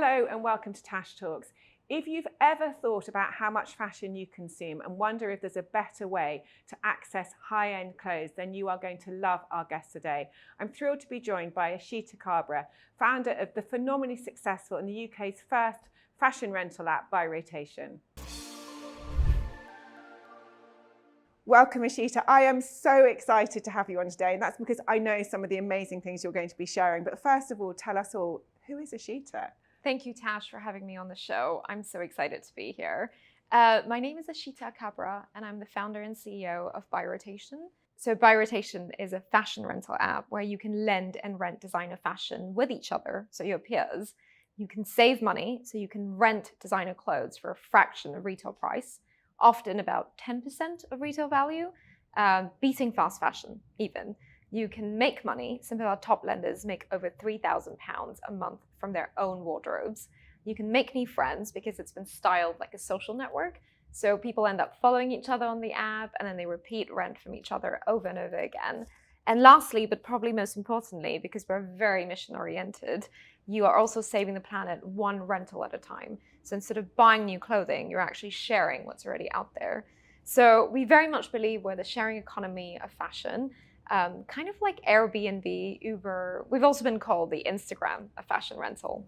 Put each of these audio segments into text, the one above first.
Hello and welcome to Tash Talks. If you've ever thought about how much fashion you consume and wonder if there's a better way to access high-end clothes, then you are going to love our guest today. I'm thrilled to be joined by Eshita Kabra, founder of the phenomenally successful and the UK's first fashion rental app, By Rotation. Welcome, Eshita. I am so excited to have you on today, and that's because I know some of the amazing things you're going to be sharing. But first of all, tell us all, who is Eshita? Thank you, Tash, for having me on the show. I'm so excited to be here. My name is Eshita Kabra, and I'm the founder and CEO of By Rotation. So By Rotation is a fashion rental app where you can lend and rent designer fashion with each other, so your peers. You can save money, so you can rent designer clothes for a fraction of retail price, often about 10% of retail value, beating fast fashion even. You can make money. Some of our top lenders make over £3,000 a month from their own wardrobes. You can make new friends because it's been styled like a social network. So people end up following each other on the app and then they repeat rent from each other over and over again. And lastly, but probably most importantly, because we're very mission oriented, you are also saving the planet one rental at a time. So instead of buying new clothing, you're actually sharing what's already out there. So we very much believe we're the sharing economy of fashion. Kind of like Airbnb, Uber. We've also been called the Instagram of fashion rental.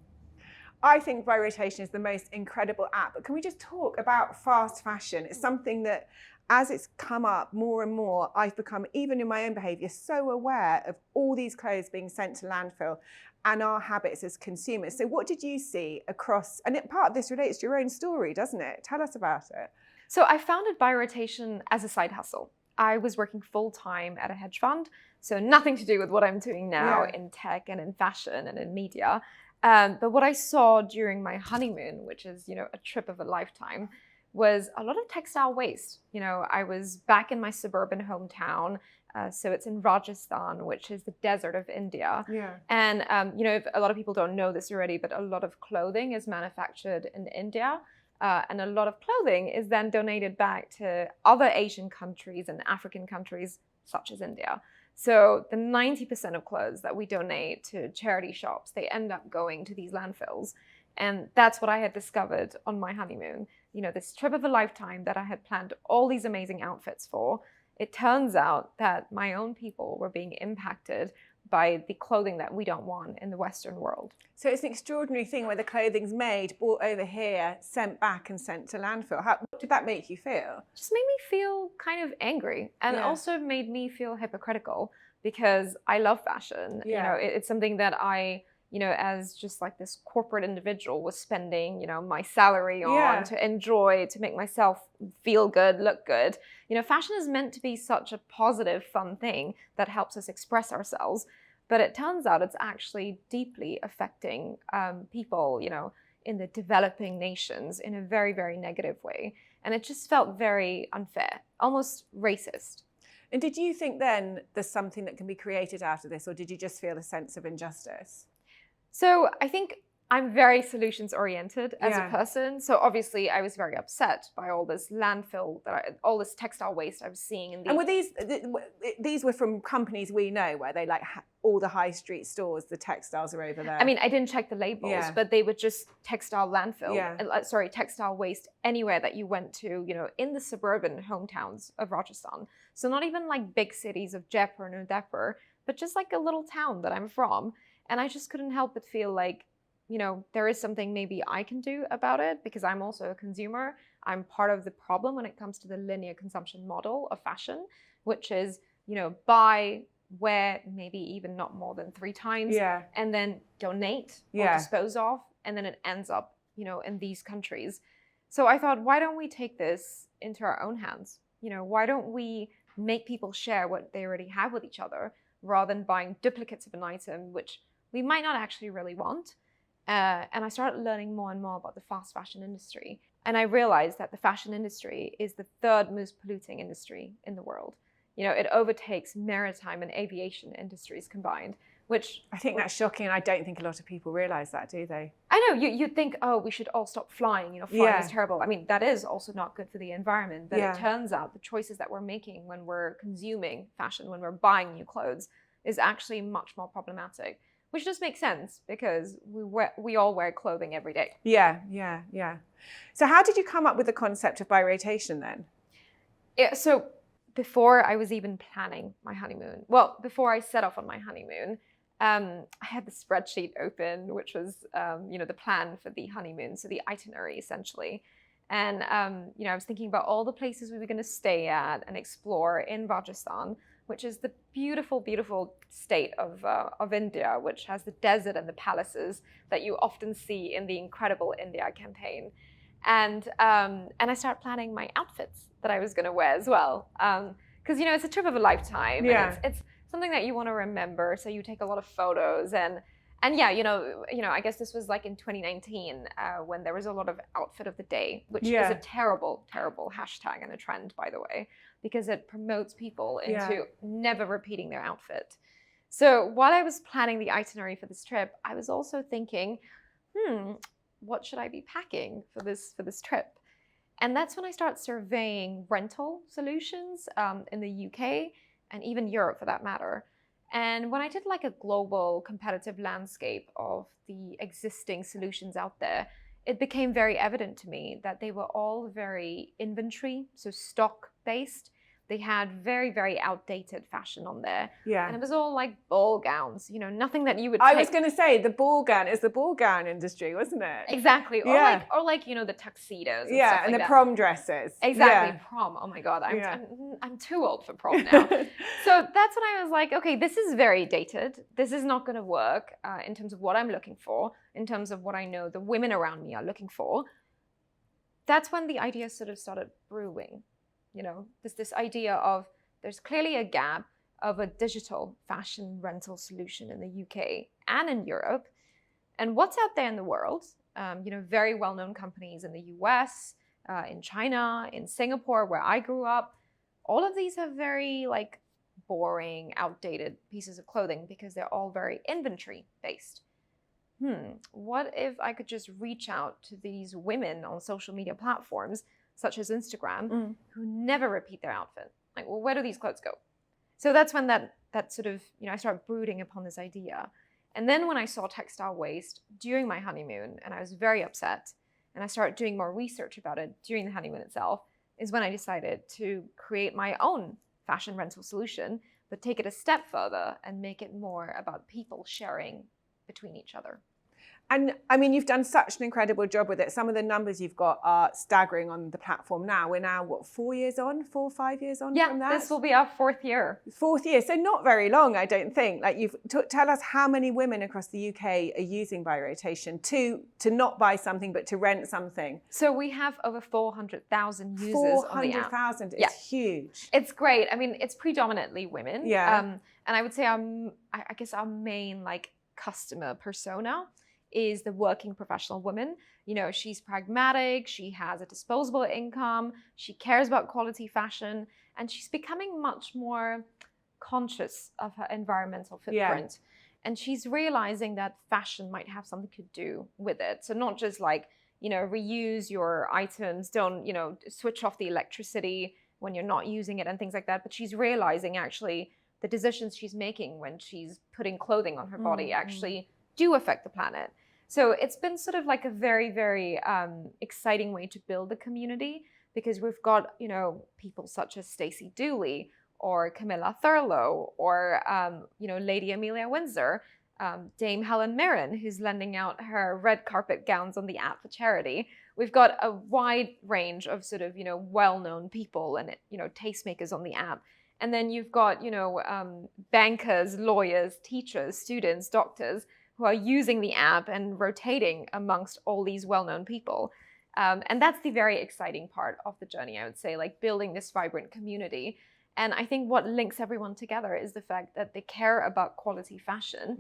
I think By Rotation is the most incredible app, but can we just talk about fast fashion? It's something that, as it's come up more and more, I've become, even in my own behaviour, so aware of all these clothes being sent to landfill and our habits as consumers. So what did you see across, and part of this relates to your own story, doesn't it? Tell us about it. So I founded By Rotation as a side hustle. I was working full-time at a hedge fund, so nothing to do with what I'm doing now in tech and in fashion and in media. But what I saw during my honeymoon, which is, a trip of a lifetime, was a lot of textile waste. I was back in my suburban hometown, so it's in Rajasthan, which is the desert of India. Yeah. And, if a lot of people don't know this already, but a lot of clothing is manufactured in India. And a lot of clothing is then donated back to other Asian countries and African countries, such as India. So the 90% of clothes that we donate to charity shops, they end up going to these landfills. And that's what I had discovered on my honeymoon. This trip of a lifetime that I had planned all these amazing outfits for. It turns out that my own people were being impacted by the clothing that we don't want in the Western world. So it's an extraordinary thing where the clothing's made, brought over here, sent back and sent to landfill. What did that make you feel? Just made me feel kind of angry, and also made me feel hypocritical because I love fashion. It's something that I, as just like this corporate individual was spending, my salary on to enjoy, to make myself feel good, look good. Fashion is meant to be such a positive, fun thing that helps us express ourselves. But it turns out it's actually deeply affecting people, in the developing nations in a very, very negative way. And it just felt very unfair, almost racist. And did you think then there's something that can be created out of this, or did you just feel a sense of injustice? So I think I'm very solutions oriented as a person. So obviously I was very upset by all this landfill, all this textile waste I was seeing. And were these were from companies we know, where they all the high street stores, the textiles are over there? I mean, I didn't check the labels, but they were just textile landfill, textile waste anywhere that you went to, in the suburban hometowns of Rajasthan. So not even like big cities of Jaipur and Udaipur, but just like a little town that I'm from. And I just couldn't help but feel like, there is something maybe I can do about it, because I'm also a consumer. I'm part of the problem when it comes to the linear consumption model of fashion, which is, buy, wear, maybe even not more than 3 times, and then donate or dispose of, and then it ends up, in these countries. So I thought, why don't we take this into our own hands? Why don't we make people share what they already have with each other, rather than buying duplicates of an item, which we might not actually really want. And I started learning more and more about the fast fashion industry. And I realized that the fashion industry is the 3rd most polluting industry in the world. It overtakes maritime and aviation industries combined, which... I think that's shocking, and I don't think a lot of people realize that, do they? I know, you'd think, oh, we should all stop flying, flying is terrible. I mean, that is also not good for the environment, but it turns out the choices that we're making when we're consuming fashion, when we're buying new clothes, is actually much more problematic. which just makes sense because we all wear clothing every day. Yeah. So how did you come up with the concept of by rotation then? Yeah, so before I was even planning my honeymoon, well, before I set off on my honeymoon, I had the spreadsheet open, which was, the plan for the honeymoon, so the itinerary essentially. And, I was thinking about all the places we were going to stay at and explore in Rajasthan, which is the beautiful, beautiful state of India, which has the desert and the palaces that you often see in the Incredible India campaign. And I started planning my outfits that I was going to wear as well. Because, it's a trip of a lifetime. Yeah. And it's something that you want to remember. So you take a lot of photos and yeah, I guess this was like in 2019 when there was a lot of outfit of the day, which is a terrible, terrible hashtag and a trend, by the way, because it promotes people into never repeating their outfit. So while I was planning the itinerary for this trip, I was also thinking, what should I be packing for this trip? And that's when I started surveying rental solutions in the UK and even Europe for that matter. And when I did like a global competitive landscape of the existing solutions out there, it became very evident to me that they were all very inventory, so stock based. They had very, very outdated fashion on there. Yeah. And it was all like ball gowns, nothing that you would I was going to say the ball gown is the ball gown industry, wasn't it? Exactly. Or like the tuxedos. And stuff and like the prom dresses. Exactly. Yeah. Prom. Oh my God. I'm too old for prom now. So that's when I was like, okay, this is very dated. This is not going to work in terms of what I'm looking for, in terms of what I know the women around me are looking for. That's when the idea sort of started brewing. There's this idea of there's clearly a gap of a digital fashion rental solution in the UK and in Europe. And what's out there in the world? Very well-known companies in the US, in China, in Singapore, where I grew up. All of these have very boring, outdated pieces of clothing because they're all very inventory based. What if I could just reach out to these women on social media platforms such as Instagram, who never repeat their outfit? Like, well, where do these clothes go? So that's when that sort of, I started brooding upon this idea. And then when I saw textile waste during my honeymoon, and I was very upset, and I started doing more research about it during the honeymoon itself, is when I decided to create my own fashion rental solution, but take it a step further and make it more about people sharing between each other. And I mean, you've done such an incredible job with it. Some of the numbers you've got are staggering on the platform now. We're now, 4 years on, 4 or 5 years on from that? Yeah, this will be our 4th year. 4th year, so not very long, I don't think. Tell us how many women across the UK are using by rotation to not buy something, but to rent something. So we have over 400,000 users on the app. 400,000 is huge. It's great. I mean, it's predominantly women. Yeah. And I would say I guess our main customer persona is the working professional woman. She's pragmatic, she has a disposable income, she cares about quality fashion, and she's becoming much more conscious of her environmental footprint. Yeah. And she's realizing that fashion might have something to do with it. So not just reuse your items, don't, switch off the electricity when you're not using it and things like that. But she's realizing actually the decisions she's making when she's putting clothing on her body actually do affect the planet. So it's been sort of like a very, very exciting way to build a community, because we've got, people such as Stacey Dooley or Camilla Thurlow or, Lady Amelia Windsor, Dame Helen Mirren, who's lending out her red carpet gowns on the app for charity. We've got a wide range of sort of, well-known people and, tastemakers on the app. And then you've got, bankers, lawyers, teachers, students, doctors, who are using the app and rotating amongst all these well-known people. And that's the very exciting part of the journey, I would say, building this vibrant community. And I think what links everyone together is the fact that they care about quality fashion,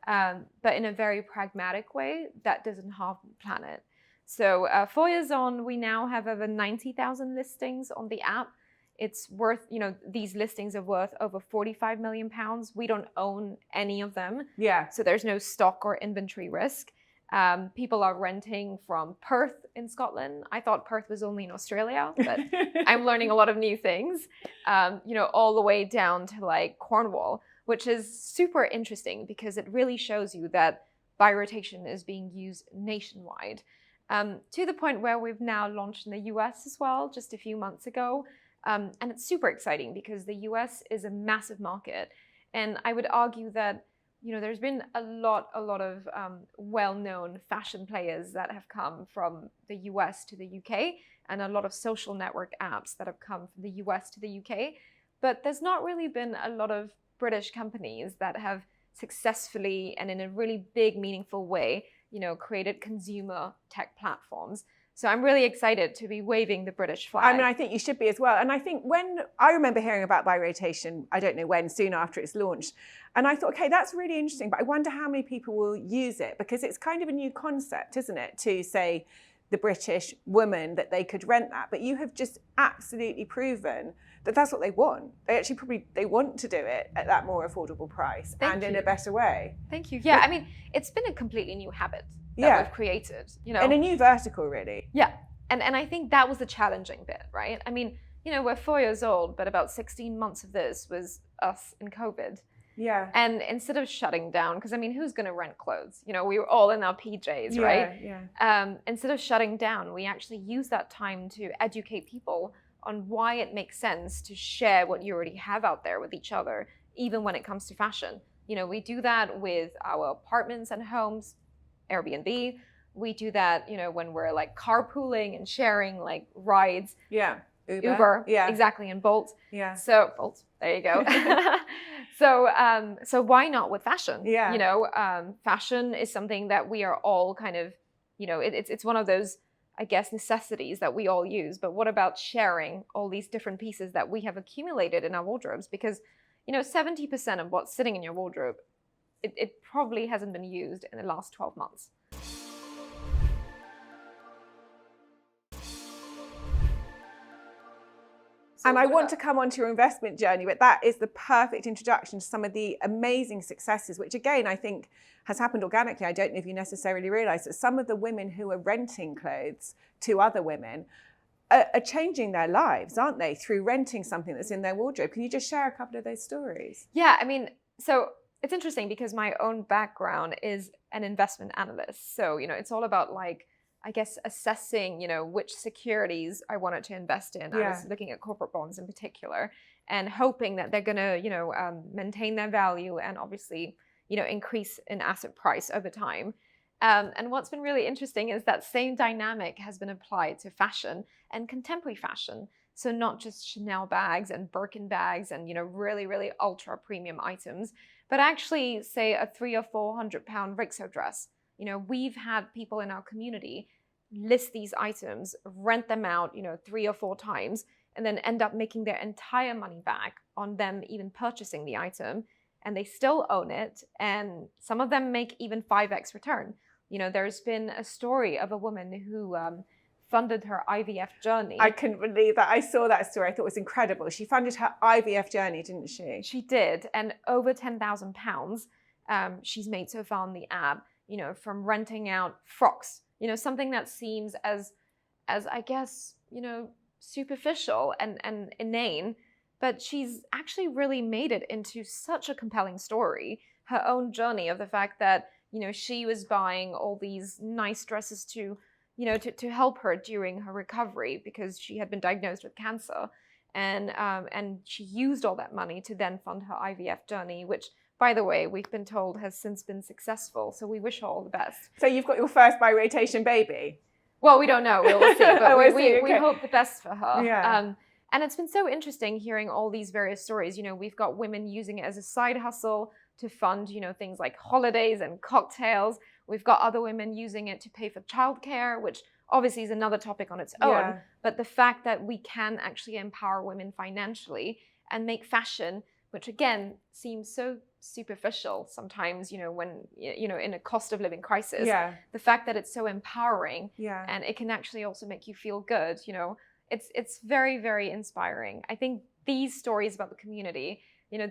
but in a very pragmatic way that doesn't harm the planet. So 4 years on, we now have over 90,000 listings on the app. It's worth, these listings are worth over £45 million. We don't own any of them. Yeah. So there's no stock or inventory risk. People are renting from Perth in Scotland. I thought Perth was only in Australia, but I'm learning a lot of new things, all the way down to Cornwall. which is super interesting because it really shows you that buy rotation is being used nationwide, to the point where we've now launched in the US as well, just a few months ago. And it's super exciting because the US is a massive market. And I would argue that, there's been a lot of well-known fashion players that have come from the US to the UK, and a lot of social network apps that have come from the US to the UK. But there's not really been a lot of British companies that have successfully and in a really big, meaningful way, created consumer tech platforms. So I'm really excited to be waving the British flag. I mean, I think you should be as well. And I think when I remember hearing about buy rotation, I don't know when, soon after it's launched. And I thought, okay, that's really interesting, but I wonder how many people will use it, because it's kind of a new concept, isn't it, to say the British woman that they could rent that. But you have just absolutely proven that that's what they want. They actually they want to do it at that more affordable price and in a better way. Thank you. Yeah, I mean, it's been a completely new habit that we've created, And a new vertical, really. Yeah, and I think that was the challenging bit, right? I mean, we're 4 years old, but about 16 months of this was us in COVID. Yeah. And instead of shutting down, because I mean, who's going to rent clothes? We were all in our PJs, right? Yeah. Instead of shutting down, we actually use that time to educate people on why it makes sense to share what you already have out there with each other, even when it comes to fashion. We do that with our apartments and homes, Airbnb. We do that, when we're like carpooling and sharing like rides. Yeah. Uber. Yeah. Exactly. And Bolt. Yeah. So Bolt. There you go. So why not with fashion? Yeah. Fashion is something that we are all kind of, it's one of those, I guess, necessities that we all use. But what about sharing all these different pieces that we have accumulated in our wardrobes? Because, 70% of what's sitting in your wardrobe, it probably hasn't been used in the last 12 months. And I want to come on to your investment journey, but that is the perfect introduction to some of the amazing successes, which again, I think has happened organically. I don't know if you necessarily realise that some of the women who are renting clothes to other women are changing their lives, aren't they, through renting something that's in their wardrobe. Can you just share a couple of those stories? Yeah, I mean, so it's interesting because my own background is an investment analyst. So, it's all about I guess assessing, which securities I wanted to invest in. I was looking at corporate bonds in particular and hoping that they're going to, maintain their value and obviously, increase in asset price over time. And what's been really interesting is that same dynamic has been applied to fashion and contemporary fashion. So not just Chanel bags and Birkin bags and, really, really ultra premium items, but actually say a £300 or £400 Rixo dress. We've had people in our community list these items, rent them out, 3 or 4 times, and then end up making their entire money back on them even purchasing the item, and they still own it. And some of them make even 5x return. There's been a story of a woman who funded her IVF journey. I couldn't believe that. I saw that story. I thought it was incredible. She funded her IVF journey, didn't she? She did. And over £10,000 she's made so far on the app, from renting out frocks, something that seems as I guess, superficial and inane, but she's actually really made it into such a compelling story. Her own journey of the fact that, she was buying all these nice dresses to help her during her recovery because she had been diagnosed with cancer. And she used all that money to then fund her IVF journey, which, by the way, we've been told has since been successful. So we wish her all the best. So you've got your first buy rotation baby? Well, we don't know. We'll see. But we hope the best for her. Yeah. And it's been so interesting hearing all these various stories. We've got women using it as a side hustle to fund, things like holidays and cocktails. We've got other women using it to pay for childcare, which obviously is another topic on its own. Yeah. But the fact that we can actually empower women financially and make fashion, which again seems so superficial sometimes, when, in a cost of living crisis, the fact that it's so empowering and it can actually also make you feel good, it's very, very inspiring. I think these stories about the community,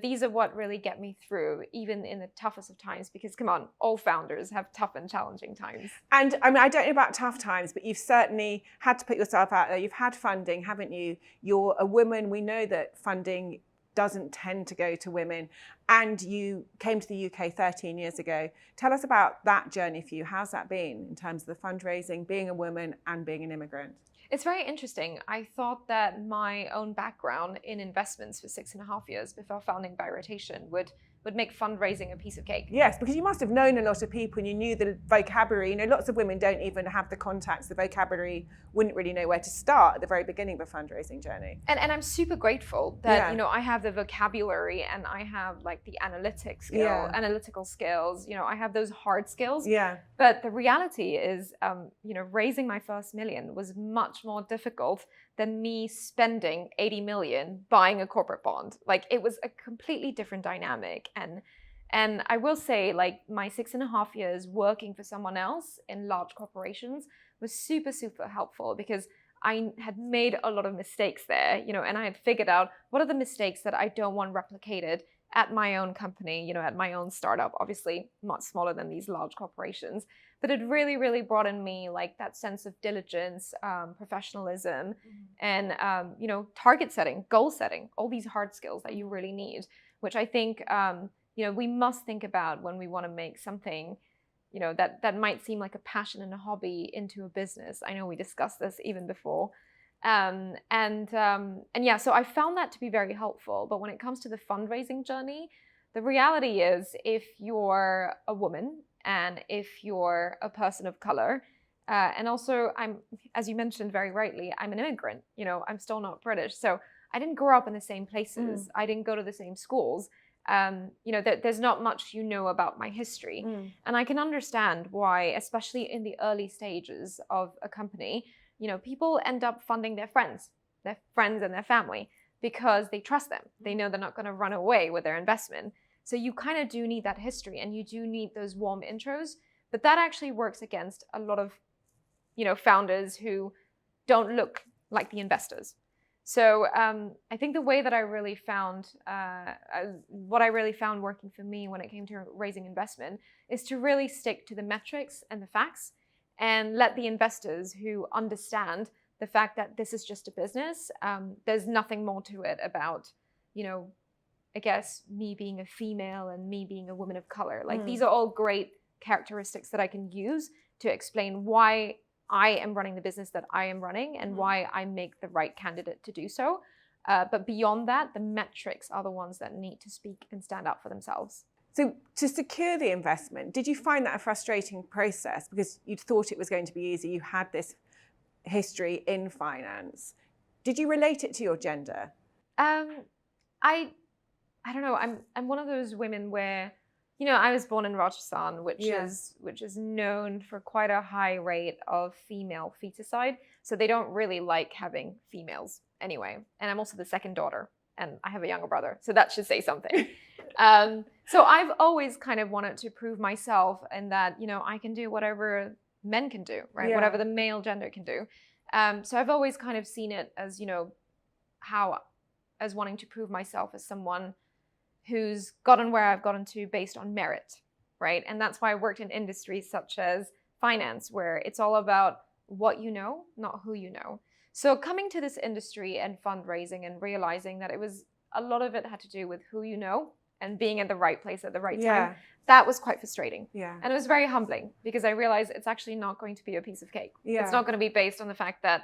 these are what really get me through, even in the toughest of times, because come on, all founders have tough and challenging times. And I mean, I don't know about tough times, but you've certainly had to put yourself out there. You've had funding, haven't you? You're a woman. We know that funding doesn't tend to go to women. And you came to the UK 13 years ago. Tell us about that journey for you. How's that been in terms of the fundraising, being a woman and being an immigrant? It's very interesting. I thought that my own background in investments for 6.5 years before founding By Rotation would make fundraising a piece of cake. Yes, because you must have known a lot of people and you knew the vocabulary. You know, lots of women don't even have the contacts, the vocabulary, wouldn't really know where to start at the very beginning of a fundraising journey. And I'm super grateful that, you know, I have the vocabulary and I have like the analytical skills, you know, I have those hard skills. Yeah. But the reality is, you know, raising my first million was much more difficult than me spending 80 million buying a corporate bond. Like, it was a completely different dynamic. And I will say, like, my 6.5 years working for someone else in large corporations was super, super helpful, because I had made a lot of mistakes there, you know, and I had figured out what are the mistakes that I don't want replicated at my own company, you know, at my own startup, obviously much smaller than these large corporations. But it really, really brought in me like that sense of diligence, professionalism, and, you know, target setting, goal setting, all these hard skills that you really need, which I think, you know, we must think about when we want to make something, you know, that might seem like a passion and a hobby into a business. I know we discussed this even before. And yeah, so I found that to be very helpful. But when it comes to the fundraising journey, the reality is, if you're a woman and if you're a person of color, and also I'm, as you mentioned very rightly, I'm an immigrant, you know, I'm still not British. So I didn't grow up in the same places. I didn't go to the same schools. You know, there's not much, you know, about my history. And I can understand why, especially in the early stages of a company, you know, people end up funding their friends and their family, because they trust them. They know they're not going to run away with their investment. So you kind of do need that history, and you do need those warm intros. But that actually works against a lot of, you know, founders who don't look like the investors. So I think the way that I really found, what I really found working for me when it came to raising investment, is to really stick to the metrics and the facts, and let the investors who understand the fact that this is just a business, there's nothing more to it about, you know, I guess me being a female and me being a woman of color. Like, these are all great characteristics that I can use to explain why I am running the business that I am running, and why I make the right candidate to do so. But beyond that, the metrics are the ones that need to speak and stand up for themselves. So to secure the investment, did you find that a frustrating process? Because you thought it was going to be easy. You had this history in finance. Did you relate it to your gender? I don't know. I'm one of those women where, you know, I was born in Rajasthan, which is known for quite a high rate of female feticide. So they don't really like having females anyway. And I'm also the second daughter, and I have a younger brother, so that should say something. So I've always kind of wanted to prove myself, and that, you know, I can do whatever men can do, right? Yeah. Whatever the male gender can do. So I've always kind of seen it as, you know, as wanting to prove myself as someone who's gotten where I've gotten to based on merit, right? And that's why I worked in industries such as finance, where it's all about what you know, not who you know. So coming to this industry and fundraising and realizing that a lot of it had to do with who you know and being at the right place at the right time, that was quite frustrating. Yeah. And it was very humbling, because I realized it's actually not going to be a piece of cake. Yeah. It's not going to be based on the fact that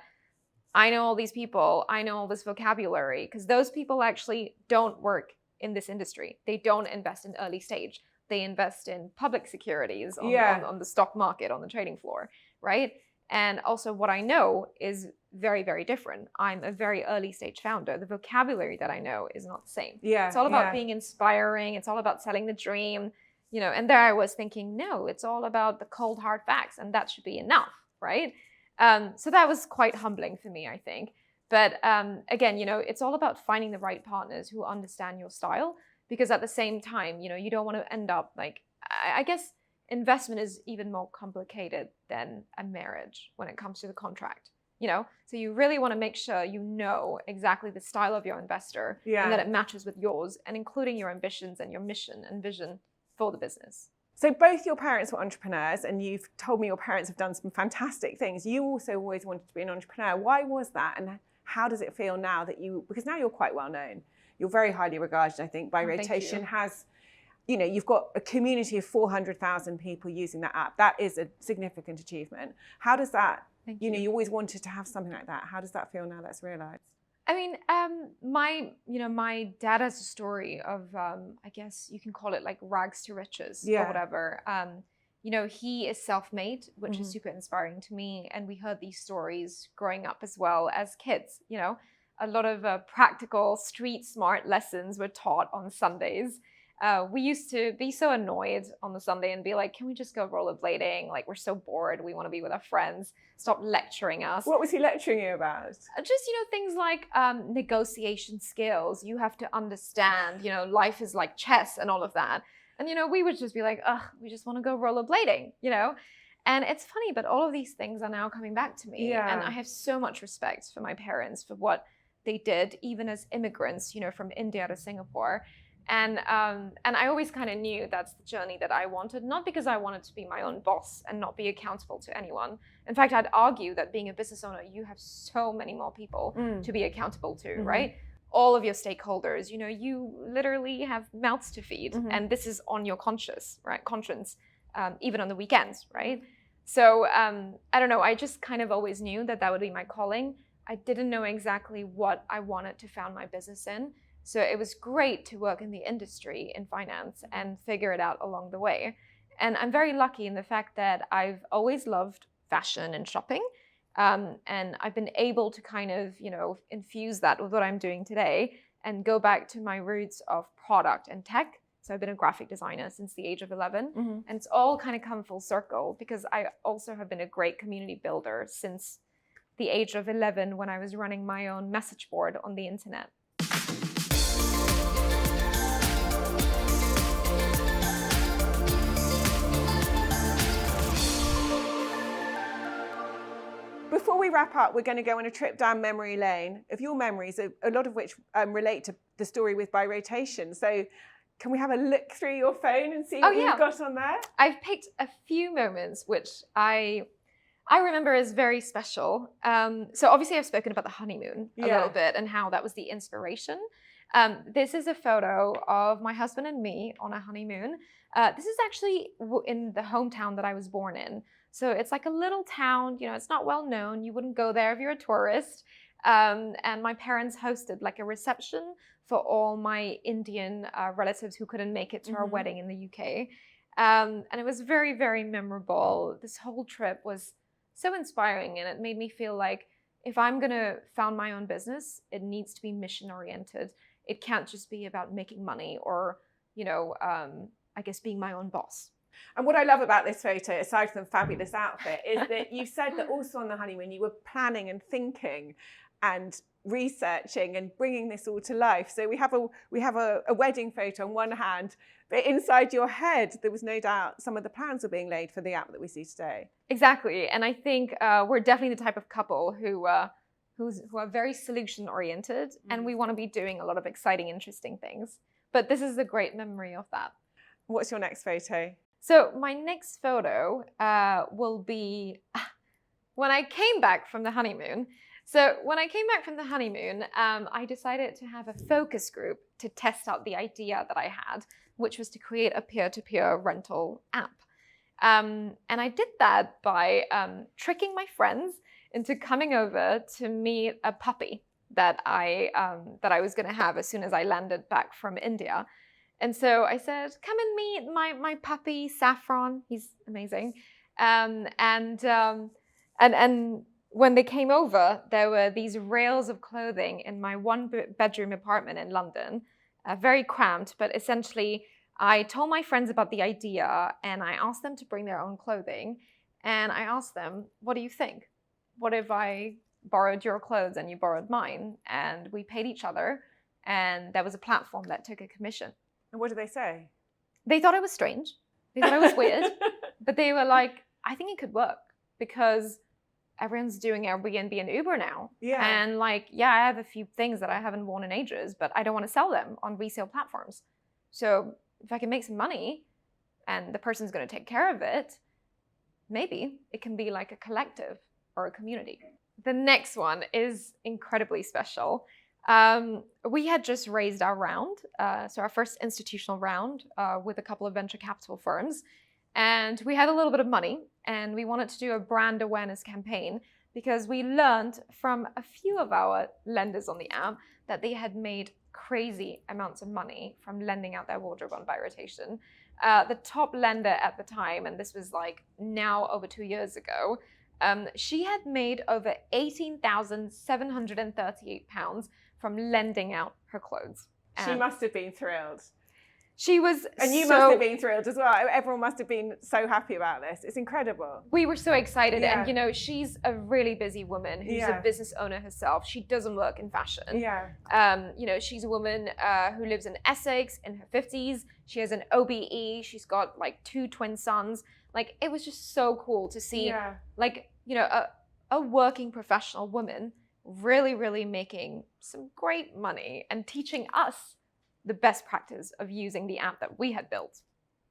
I know all these people, I know all this vocabulary, because those people actually don't work in this industry. They don't invest in early stage. They invest in public securities on the stock market, on the trading floor, right? And also what I know is very, very different. I'm a very early stage founder. The vocabulary that I know is not the same. Yeah. It's all about being inspiring. It's all about selling the dream, you know, and there I was thinking, no, it's all about the cold hard facts, and that should be enough, right? So that was quite humbling for me, I think. But again, you know, it's all about finding the right partners who understand your style, because at the same time, you know, you don't want to end up like, I guess investment is even more complicated than a marriage when it comes to the contract, you know? So you really want to make sure you know exactly the style of your investor, and that it matches with yours, and including your ambitions and your mission and vision for the business. So both your parents were entrepreneurs, and you've told me your parents have done some fantastic things. You also always wanted to be an entrepreneur. Why was that? And how does it feel now that because now you're quite well known, You're very highly regarded, I think. By Oh, thank Rotation you. has, you know, you've got a community of 400,000 people using that app. That is a significant achievement. How does that, Thank you know, you always wanted to have something like that. How does that feel now that's realized? I mean, my dad has a story of, I guess you can call it like rags to riches or Yeah. whatever. He is self-made, which is super inspiring to me. And we heard these stories growing up as well as kids. A lot of practical street smart lessons were taught on Sundays. We used to be so annoyed on the Sunday and be like, can we just go rollerblading? Like, we're so bored. We want to be with our friends. Stop lecturing us. What was he lecturing you about? Just, things like negotiation skills. You have to understand, life is like chess and all of that. And, we would just be like, ugh, we just want to go rollerblading, And it's funny, but all of these things are now coming back to me. Yeah. And I have so much respect for my parents for what they did, even as immigrants, from India to Singapore. And I always kind of knew that's the journey that I wanted, not because I wanted to be my own boss and not be accountable to anyone. In fact, I'd argue that being a business owner, you have so many more people to be accountable to, right? All of your stakeholders, you literally have mouths to feed, and this is on your conscience, even on the weekends, right? So I don't know, I just kind of always knew that would be my calling. I didn't know exactly what I wanted to found my business in. So it was great to work in the industry in finance and figure it out along the way. And I'm very lucky in the fact that I've always loved fashion and shopping. And I've been able to kind of, infuse that with what I'm doing today and go back to my roots of product and tech. So I've been a graphic designer since the age of 11. And it's all kind of come full circle because I also have been a great community builder since the age of 11 when I was running my own message board on the internet. Before we wrap up, we're going to go on a trip down memory lane of your memories, a lot of which relate to the story with By Rotation. So can we have a look through your phone and see what you've got on there? I've picked a few moments which I remember as very special. So obviously I've spoken about the honeymoon a little bit and how that was the inspiration. This is a photo of my husband and me on a honeymoon. This is actually in the hometown that I was born in. So it's like a little town, it's not well known. You wouldn't go there if you're a tourist. And my parents hosted like a reception for all my Indian relatives who couldn't make it to our wedding in the UK. And it was very, very memorable. This whole trip was so inspiring, and it made me feel like if I'm going to found my own business, it needs to be mission oriented. It can't just be about making money or, I guess being my own boss. And what I love about this photo, aside from the fabulous outfit, is that you said that also on the honeymoon you were planning and thinking and researching and bringing this all to life. So we have a wedding photo on one hand, but inside your head there was no doubt some of the plans were being laid for the app that we see today. Exactly, and I think we're definitely the type of couple who are very solution oriented, and we want to be doing a lot of exciting, interesting things. But this is a great memory of that. What's your next photo? So my next photo will be when I came back from the honeymoon. So when I came back from the honeymoon, I decided to have a focus group to test out the idea that I had, which was to create a peer-to-peer rental app. And I did that by tricking my friends into coming over to meet a puppy that I was going to have as soon as I landed back from India. And so I said, come and meet my puppy, Saffron. He's amazing. And when they came over, there were these rails of clothing in my one-bedroom apartment in London, very cramped. But essentially, I told my friends about the idea, and I asked them to bring their own clothing. And I asked them, what do you think? What if I borrowed your clothes and you borrowed mine? And we paid each other. And there was a platform that took a commission. And what did they say? They thought it was strange. They thought it was weird. But they were like, I think it could work because everyone's doing Airbnb and Uber now. Yeah. And I have a few things that I haven't worn in ages, but I don't want to sell them on resale platforms. So if I can make some money and the person's going to take care of it, maybe it can be like a collective or a community. The next one is incredibly special. We had just raised our round, so our first institutional round with a couple of venture capital firms. And we had a little bit of money and we wanted to do a brand awareness campaign because we learned from a few of our lenders on the app that they had made crazy amounts of money from lending out their wardrobe on buy rotation. The top lender at the time, and this was like now over 2 years ago, she had made over £18,738 from lending out her clothes. She must have been thrilled. She was, and you must have been thrilled as well. Everyone must have been so happy about this. It's incredible. We were so excited. Yeah. And, you know, she's a really busy woman who's a business owner herself. She doesn't work in fashion. Yeah. You know, she's a woman who lives in Essex in her 50s. She has an OBE. She's got like 2 twin sons. Like, it was just so cool to see, like, you know, a working professional woman really, really making some great money and teaching us the best practice of using the app that we had built.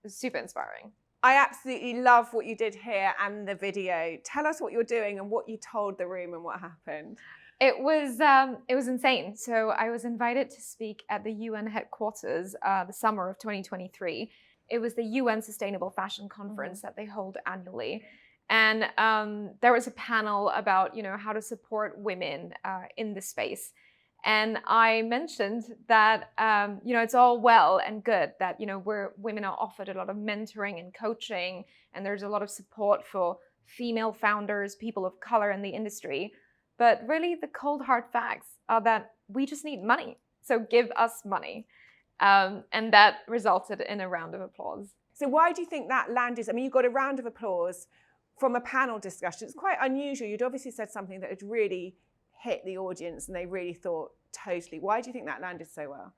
It was super inspiring. I absolutely love what you did here and the video. Tell us what you're doing and what you told the room and what happened. It was insane. So I was invited to speak at the UN headquarters the summer of 2023. It was the UN Sustainable Fashion Conference that they hold annually. And there was a panel about, you know, how to support women in the space. And I mentioned that, you know, it's all well and good that, you know, women are offered a lot of mentoring and coaching, and there's a lot of support for female founders, people of color in the industry. But really, the cold hard facts are that we just need money. So give us money. And that resulted in a round of applause. So why do you think that landed? I mean, you got a round of applause from a panel discussion. It's quite unusual. You'd obviously said something that had really hit the audience and they really thought totally. Why do you think that landed so well?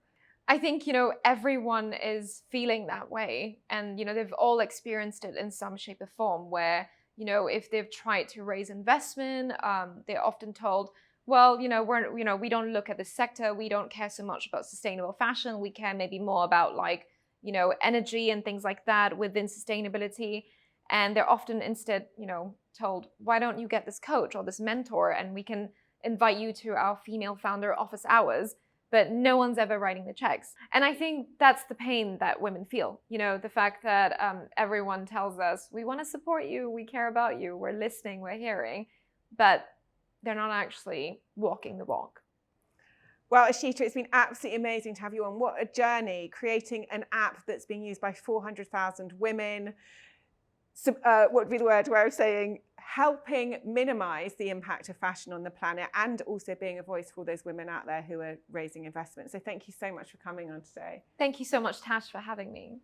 I think, you know, everyone is feeling that way. And, you know, they've all experienced it in some shape or form where, you know, if they've tried to raise investment, they're often told, well, you know, we don't look at the sector. We don't care so much about sustainable fashion. We care maybe more about like, you know, energy and things like that within sustainability. And they're often instead, you know, told, why don't you get this coach or this mentor and we can invite you to our female founder office hours, but no one's ever writing the checks. And I think that's the pain that women feel. You know, the fact that everyone tells us, we want to support you, we care about you, we're listening, we're hearing, but they're not actually walking the walk. Well, Eshita, it's been absolutely amazing to have you on. What a journey, creating an app that's being used by 400,000 women. So, what would be the word where I was saying, helping minimize the impact of fashion on the planet and also being a voice for those women out there who are raising investment. So thank you so much for coming on today. Thank you so much, Tash, for having me.